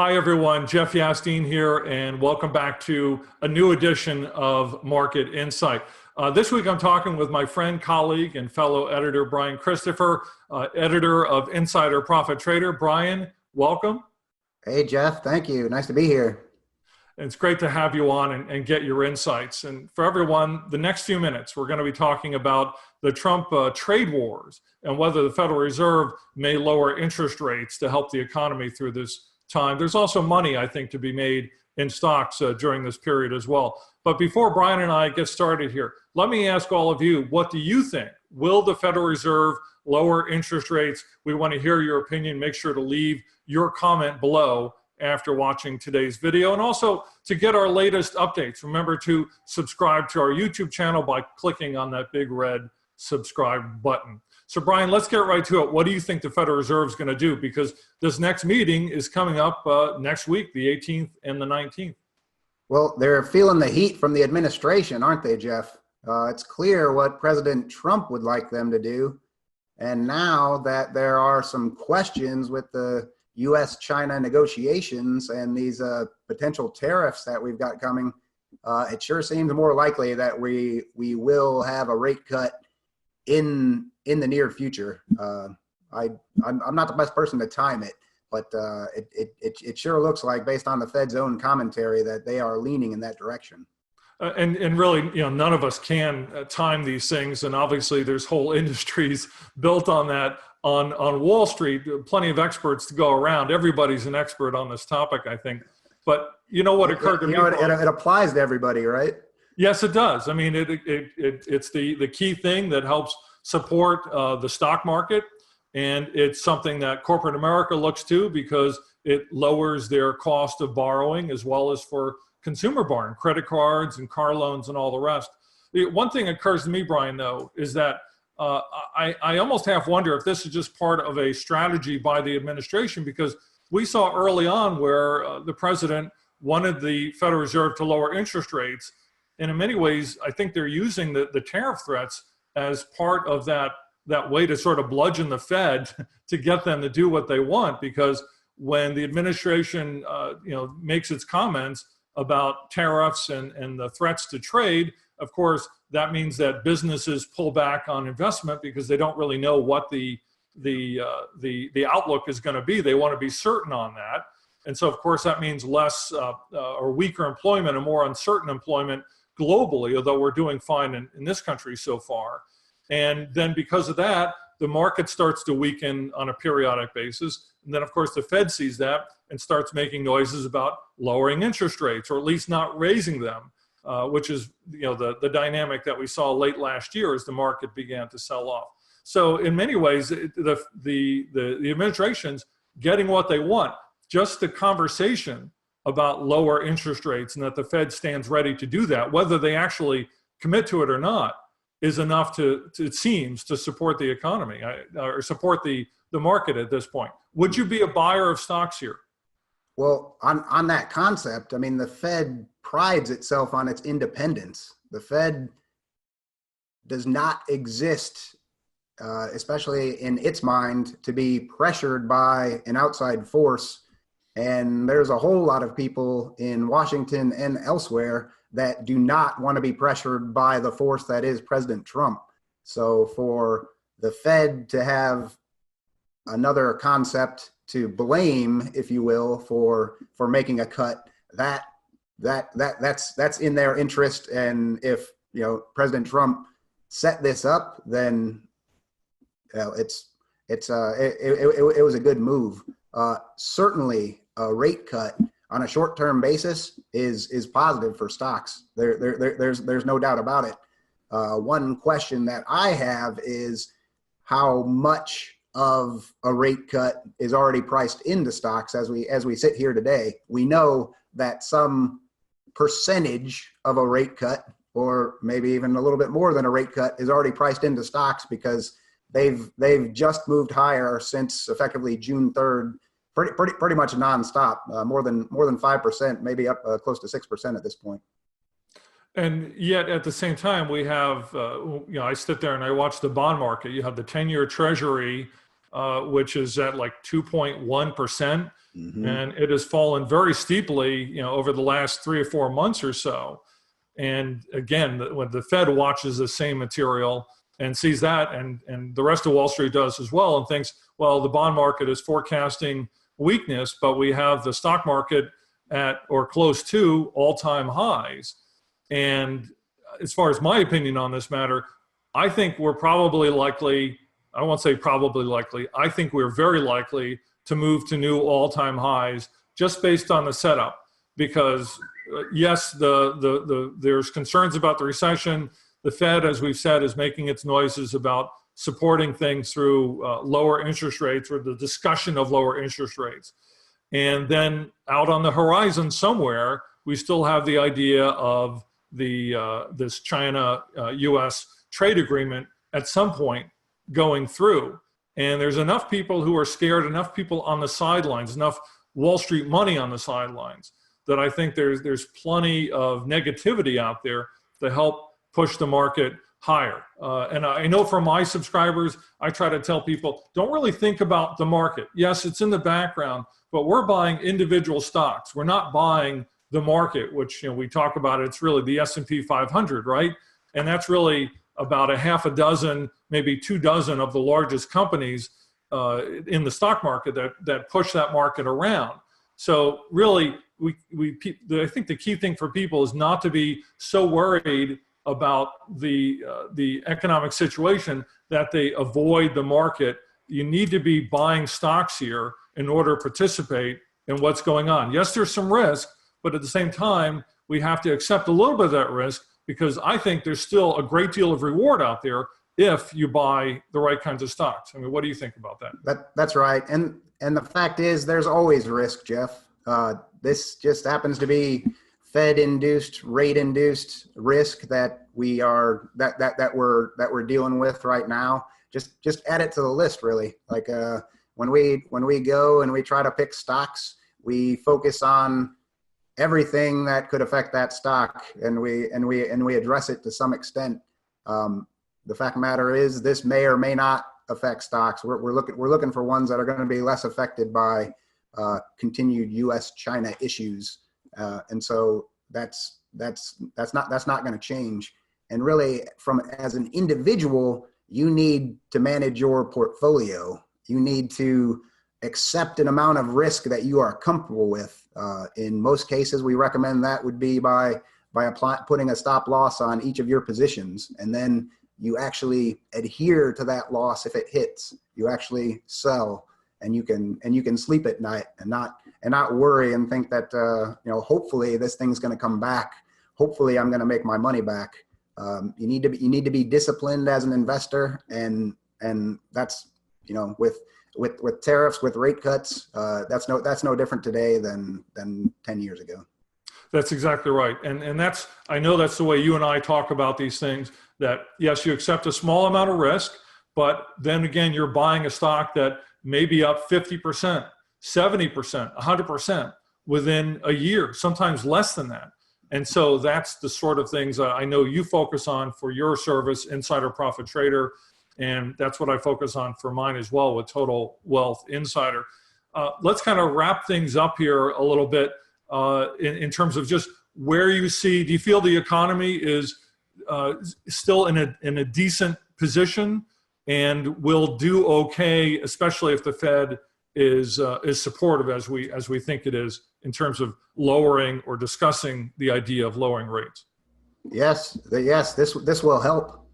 Hi everyone, Jeff Yasteen here, and welcome back to a new edition of Market Insight. This week I'm talking with my friend, colleague, and fellow editor, Brian Christopher, editor of Insider Profit Trader. Brian, welcome. Hey Jeff, thank you. Nice to be here. And it's great to have you on and get your insights. And for everyone, the next few minutes, we're going to be talking about the Trump trade wars and whether the Federal Reserve may lower interest rates to help the economy through this time. There's also money, I think, to be made in stocks during this period as well. But before Brian and I get started here, let me ask all of you, what do you think? Will the Federal Reserve lower interest rates? We want to hear your opinion. Make sure to leave your comment below after watching today's video. And also to get our latest updates, remember to subscribe to our YouTube channel by clicking on that big red subscribe button. So Brian, let's get right to it. What do you think the Federal Reserve is going to do? Because this next meeting is coming up next week, the 18th and the 19th. Well, they're feeling the heat from the administration, aren't they, Jeff? It's clear what President Trump would like them to do. And now that there are some questions with the U.S.-China negotiations and these potential tariffs that we've got coming, it sure seems more likely that we will have a rate cut in the near future. I'm not the best person to time it, but it sure looks like, based on the Fed's own commentary, that they are leaning in that direction. And really, you know, none of us can time these things, and obviously there's whole industries built on that. On Wall Street, plenty of experts to go around. Everybody's an expert on this topic, I think. But you know what occurred to me? It applies to everybody, right? Yes, it does. I mean, it's the key thing that helps support the stock market, and it's something that corporate America looks to because it lowers their cost of borrowing, as well as for consumer borrowing, credit cards and car loans and all the rest. One thing that occurs to me, Brian, though, is that I almost half wonder if this is just part of a strategy by the administration, because we saw early on where the president wanted the Federal Reserve to lower interest rates. And in many ways, I think they're using the tariff threats as part of that way to sort of bludgeon the Fed to get them to do what they want. Because when the administration makes its comments about tariffs and the threats to trade, of course, that means that businesses pull back on investment because they don't really know what the outlook is going to be. They want to be certain on that. And so, of course, that means less or weaker employment and more uncertain employment globally, although we're doing fine in this country so far. And then because of that, the market starts to weaken on a periodic basis. And then, of course, the Fed sees that and starts making noises about lowering interest rates, or at least not raising them. Which is, the dynamic that we saw late last year as the market began to sell off. So in many ways, the administration's getting what they want. Just the conversation about lower interest rates and that the Fed stands ready to do that, whether they actually commit to it or not, is enough it seems, to support the economy or support the market at this point. Would you be a buyer of stocks here? Well, on that concept, I mean, the Fed prides itself on its independence. The Fed does not exist, especially in its mind, to be pressured by an outside force. And there's a whole lot of people in Washington and elsewhere that do not want to be pressured by the force that is President Trump. So for the Fed to have another concept to blame, if you will, for making a cut, that's in their interest. And if President Trump set this up, then it was a good move. Certainly, a rate cut on a short-term basis is positive for stocks. There's no doubt about it. One question that I have is how much of a rate cut is already priced into stocks as we sit here today. We know that some percentage of a rate cut, or maybe even a little bit more than a rate cut, is already priced into stocks because they've just moved higher since effectively June 3rd, pretty much nonstop, more than 5%, maybe up close to 6% at this point. And yet at the same time, we have, I sit there and I watch the bond market. You have the 10-year Treasury, which is at like 2.1%. And it has fallen very steeply, over the last 3 or 4 months or so. And again, when the Fed watches the same material and sees that, and the rest of Wall Street does as well, and thinks, well, the bond market is forecasting weakness, but we have the stock market at or close to all-time highs. And as far as my opinion on this matter, I think we're probably likely, I won't say probably likely, I think we're very likely to move to new all-time highs just based on the setup. Because yes, there's concerns about the recession. The Fed, as we've said, is making its noises about supporting things through lower interest rates, or the discussion of lower interest rates. And then out on the horizon somewhere, we still have the idea of this China-U.S. trade agreement at some point going through. And there's enough people who are scared, enough people on the sidelines, enough Wall Street money on the sidelines, that I think there's plenty of negativity out there to help push the market higher. And I know for my subscribers, I try to tell people, don't really think about the market. Yes, it's in the background, but we're buying individual stocks. We're not buying the market, which we talk about. It's really the S&P 500, right? And that's really about a half a dozen, maybe 2 dozen of the largest companies in the stock market that push that market around. So really, I think the key thing for people is not to be so worried about the economic situation that they avoid the market. You need to be buying stocks here in order to participate in what's going on. Yes, there's some risk, but at the same time, we have to accept a little bit of that risk, because I think there's still a great deal of reward out there if you buy the right kinds of stocks. I mean, what do you think about that? That's right. And the fact is, there's always risk, Jeff. This just happens to be Fed-induced, rate-induced risk that we're dealing with right now. Just add it to the list, really. Like when we go and we try to pick stocks, we focus on everything that could affect that stock, and we address it to some extent. The fact of the matter is, this may or may not affect stocks. We're looking for ones that are going to be less affected by continued U.S.-China issues, and so that's not going to change. And really, as an individual, you need to manage your portfolio. You need to accept an amount of risk that you are comfortable with. In most cases, we recommend that would be by putting a stop loss on each of your positions, and then you actually adhere to that loss. If it hits, you actually sell, and you can sleep at night and not worry and think that hopefully this thing's going to come back. Hopefully I'm going to make my money back. You need to be disciplined as an investor, and that's with tariffs, with rate cuts, that's no different today than 10 years ago. That's exactly right. And I know that's the way you and I talk about these things, that yes, you accept a small amount of risk, but then again, you're buying a stock that may be up 50%, 70%, 100% within a year, sometimes less than that. And so that's the sort of things I know you focus on for your service, Insider Profit Trader. And that's what I focus on for mine as well with Total Wealth Insider. Let's kind of wrap things up here a little bit in terms of just where you see, do you feel the economy is still in a decent position and will do okay, especially if the Fed is supportive as we think it is in terms of lowering or discussing the idea of lowering rates? Yes, this will help.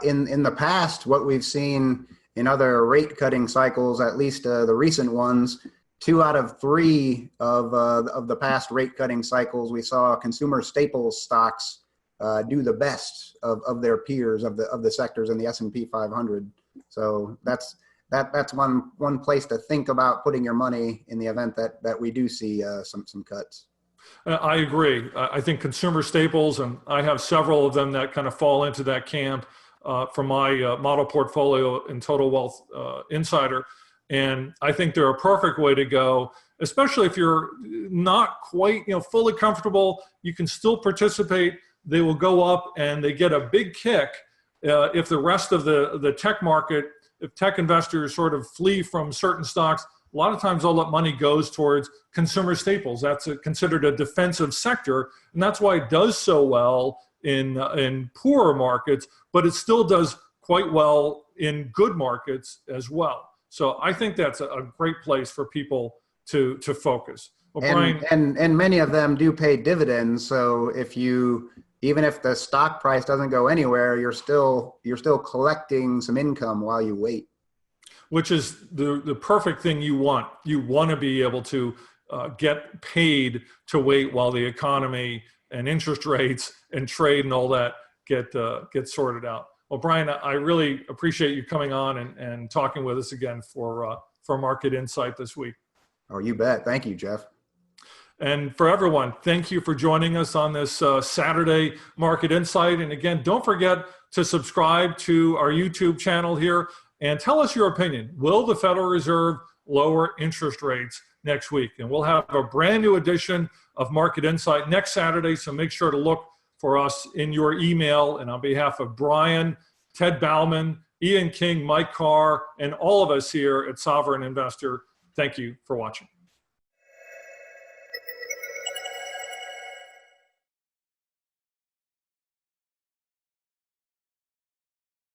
In the past, what we've seen in other rate cutting cycles, at least the recent ones, 2 out of 3 of the past rate cutting cycles, we saw consumer staples stocks do the best of their peers of the sectors in the S&P 500. So that's one place to think about putting your money in the event that we do see some cuts. I agree. I think consumer staples, and I have several of them that kind of fall into that camp from my model portfolio in Total Wealth Insider. And I think they're a perfect way to go, especially if you're not quite fully comfortable. You can still participate. They will go up and they get a big kick if the rest of the tech market, if tech investors sort of flee from certain stocks, a lot of times all that money goes towards consumer staples. That's considered a defensive sector, and that's why it does so well in poorer markets, but it still does quite well in good markets as well. So I think that's a great place for people to focus. Well, Brian, and many of them do pay dividends. So even if the stock price doesn't go anywhere, you're still collecting some income while you wait. Which is the perfect thing you want. You want to be able to get paid to wait while the economy and interest rates and trade and all that get sorted out. Well, Brian, I really appreciate you coming on and talking with us again for Market Insight this week. Oh, you bet. Thank you, Jeff. And for everyone, thank you for joining us on this Saturday Market Insight. And again, don't forget to subscribe to our YouTube channel here and tell us your opinion. Will the Federal Reserve lower interest rates next week? And we'll have a brand new edition of Market Insight next Saturday, so make sure to look for us in your email. And on behalf of Brian, Ted Bauman, Ian King, Mike Carr, and all of us here at Sovereign Investor, thank you for watching.